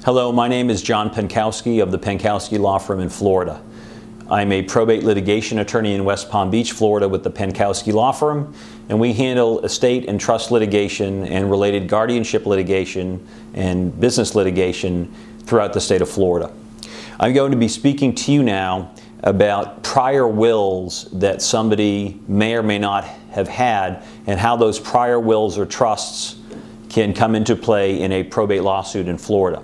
Hello, my name is John P.L.L.C. of the P.L.C. Law Firm in Florida. I'm a probate litigation attorney in West Palm Beach, Florida with the P.L.C. Law Firm, and we handle estate and trust litigation and related guardianship litigation and business litigation throughout the state of Florida. I'm going to be speaking to you now about prior wills that somebody may or may not have had and how those prior wills or trusts can come into play in a probate lawsuit in Florida.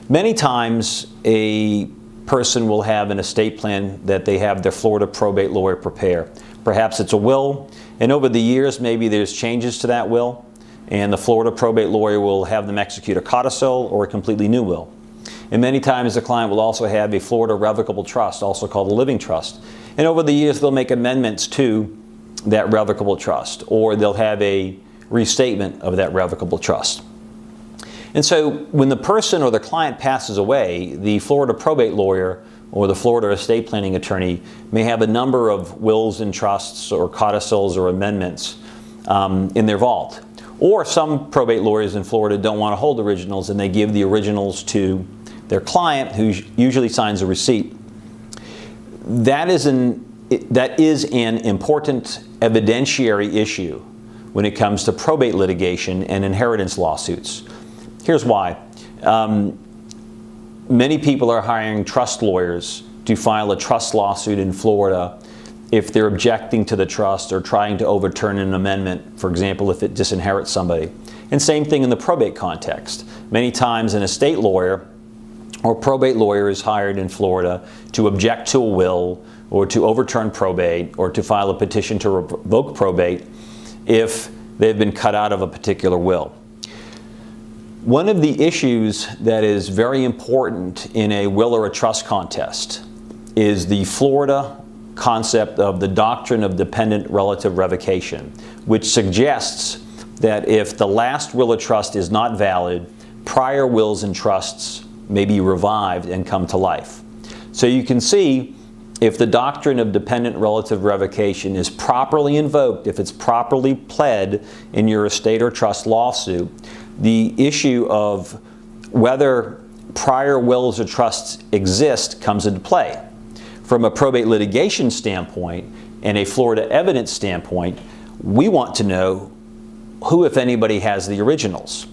Many times a person will have an estate plan that they have their Florida probate lawyer prepare. Perhaps it's a will, and over the years maybe there's changes to that will, and the Florida probate lawyer will have them execute a codicil or a completely new will. And many times the client will also have a Florida revocable trust, also called a living trust. And over the years they'll make amendments to that revocable trust, or they'll have a restatement of that revocable trust. And so when the person or the client passes away, the Florida probate lawyer or the Florida estate planning attorney may have a number of wills and trusts or codicils or amendments in their vault. Or some probate lawyers in Florida don't want to hold originals and they give the originals to their client, who usually signs a receipt. That is an important evidentiary issue when it comes to probate litigation and inheritance lawsuits. Here's why. Many people are hiring trust lawyers to file a trust lawsuit in Florida if they're objecting to the trust or trying to overturn an amendment, for example, if it disinherits somebody. And same thing in the probate context. Many times an estate lawyer or probate lawyer is hired in Florida to object to a will or to overturn probate or to file a petition to revoke probate if they've been cut out of a particular will. One of the issues that is very important in a will or a trust contest is the Florida concept of the doctrine of dependent relative revocation, which suggests that if the last will or trust is not valid, prior wills and trusts may be revived and come to life. So you can see, if the doctrine of dependent relative revocation is properly invoked, if it's properly pled in your estate or trust lawsuit, the issue of whether prior wills or trusts exist comes into play. From a probate litigation standpoint and a Florida evidence standpoint, we want to know who, if anybody, has the originals,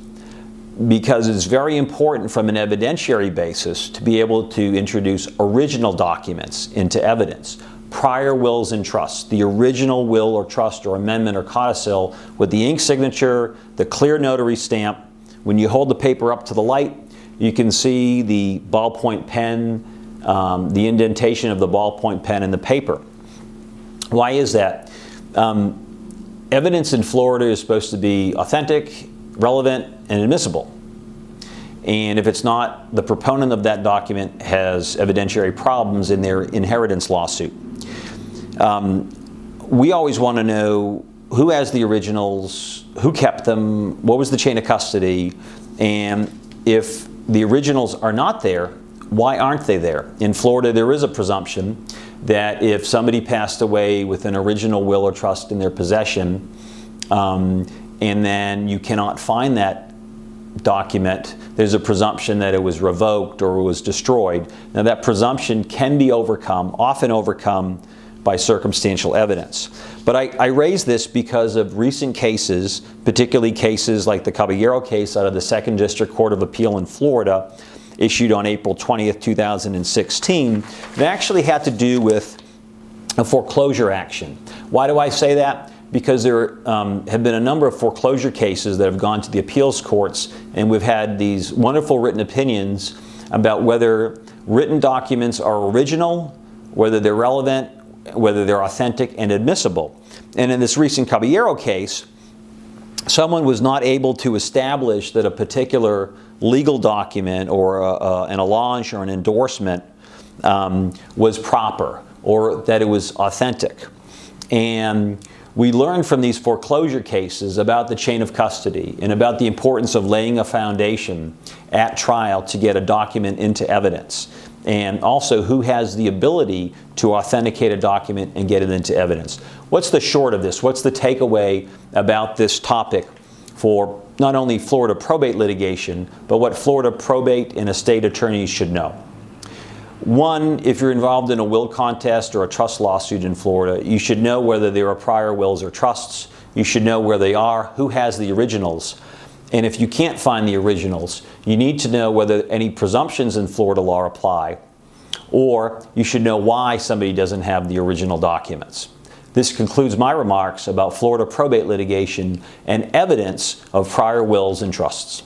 because it's very important from an evidentiary basis to be able to introduce original documents into evidence. Prior wills and trusts, the original will or trust or amendment or codicil with the ink signature, the clear notary stamp. When you hold the paper up to the light, you can see the ballpoint pen, the indentation of the ballpoint pen in the paper. Why is that? Evidence in Florida is supposed to be authentic, relevant, and admissible. And if it's not, the proponent of that document has evidentiary problems in their inheritance lawsuit. We always want to know who has the originals, who kept them, what was the chain of custody, and if the originals are not there, why aren't they there? In Florida, there is a presumption that if somebody passed away with an original will or trust in their possession, and then you cannot find that document, there's a presumption that it was revoked or was destroyed. Now that presumption can be overcome, often overcome, by circumstantial evidence. But I raise this because of recent cases, particularly cases like the Caballero case out of the 2nd District Court of Appeal in Florida, issued on April 20th, 2016. It actually had to do with a foreclosure action. Why do I say that? Because there have been a number of foreclosure cases that have gone to the appeals courts, and we've had these wonderful written opinions about whether written documents are original, whether they're relevant, whether they're authentic and admissible. And in this recent Caballero case, someone was not able to establish that a particular legal document or an allonge or an endorsement was proper or that it was authentic. And we learned from these foreclosure cases about the chain of custody and about the importance of laying a foundation at trial to get a document into evidence, and also who has the ability to authenticate a document and get it into evidence. What's the short of this? What's the takeaway about this topic for not only Florida probate litigation, but what Florida probate and estate attorneys should know. One, if you're involved in a will contest or a trust lawsuit in Florida, you should know whether there are prior wills or trusts. You should know where they are, who has the originals. And if you can't find the originals, you need to know whether any presumptions in Florida law apply, or you should know why somebody doesn't have the original documents. This concludes my remarks about Florida probate litigation and evidence of prior wills and trusts.